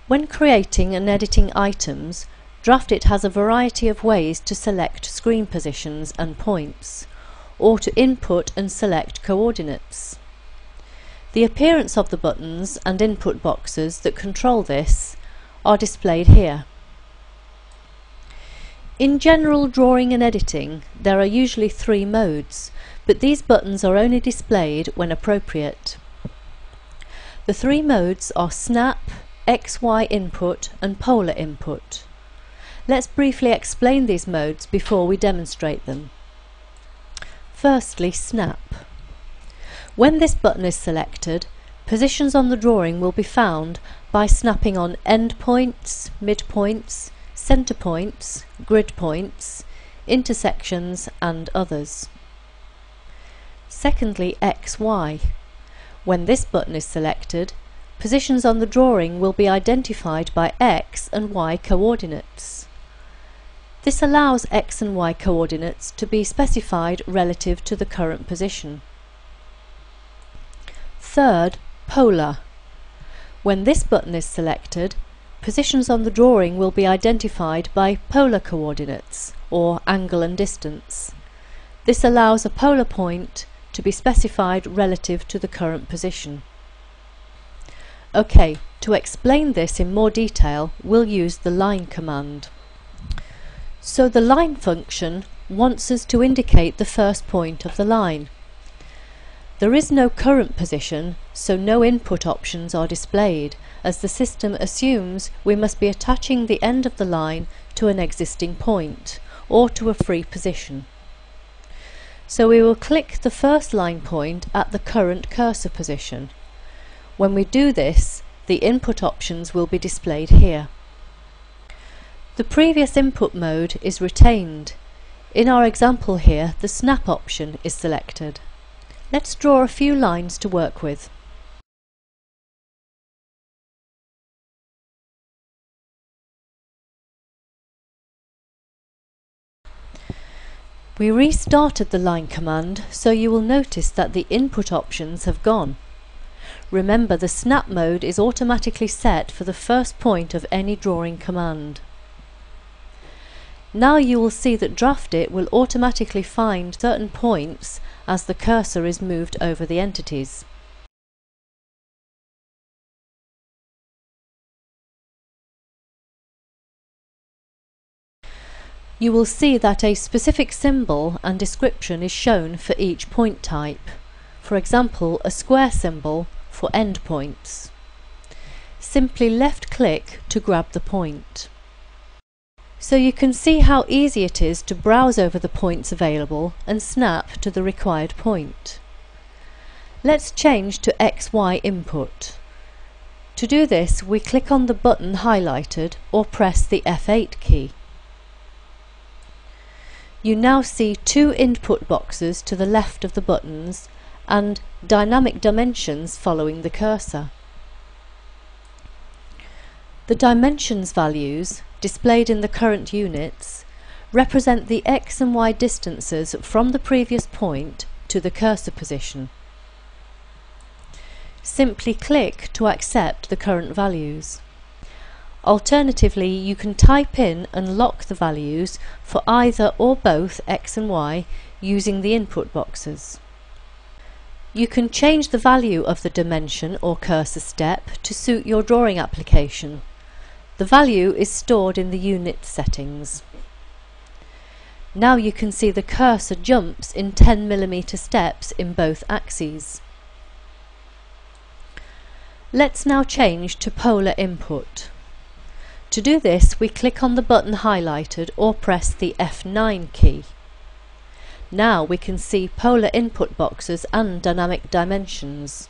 When creating and editing items, DraftIt has a variety of ways to select screen positions and points, or to input and select coordinates. The appearance of the buttons and input boxes that control this are displayed here. In general drawing and editing, there are usually 3 modes, but these buttons are only displayed when appropriate. The 3 modes are Snap, XY input and Polar input. Let's briefly explain these modes before we demonstrate them. Firstly, Snap. When this button is selected, positions on the drawing will be found by snapping on end points, midpoints, centre points, grid points, intersections and others. Secondly, XY. When this button is selected, positions on the drawing will be identified by X and Y coordinates. This allows X and Y coordinates to be specified relative to the current position. Third, Polar. When this button is selected, positions on the drawing will be identified by polar coordinates, or angle and distance. This allows a polar point to be specified relative to the current position. Okay, to explain this in more detail, we'll use the line command. So the line function wants us to indicate the first point of the line. There is no current position, so no input options are displayed, as the system assumes we must be attaching the end of the line to an existing point, or to a free position. So we will click the first line point at the current cursor position. When we do this, the input options will be displayed here. The previous input mode is retained. In our example here, the Snap option is selected. Let's draw a few lines to work with. We restarted the line command, so you will notice that the input options have gone. Remember, the Snap mode is automatically set for the first point of any drawing command. Now you will see that DraftIt will automatically find certain points as the cursor is moved over the entities. You will see that a specific symbol and description is shown for each point type. For example, a square symbol for endpoints. Simply left-click to grab the point. So you can see how easy it is to browse over the points available and snap to the required point. Let's change to XY input. To do this, we click on the button highlighted or press the F8 key. You now see 2 input boxes to the left of the buttons and dynamic dimensions following the cursor. The dimensions values, displayed in the current units, represent the X and Y distances from the previous point to the cursor position. Simply click to accept the current values. Alternatively, you can type in and lock the values for either or both X and Y using the input boxes. You can change the value of the dimension or cursor step to suit your drawing application. The value is stored in the unit settings. Now you can see the cursor jumps in 10 mm steps in both axes. Let's now change to polar input. To do this, we click on the button highlighted or press the F9 key. Now we can see polar input boxes and dynamic dimensions.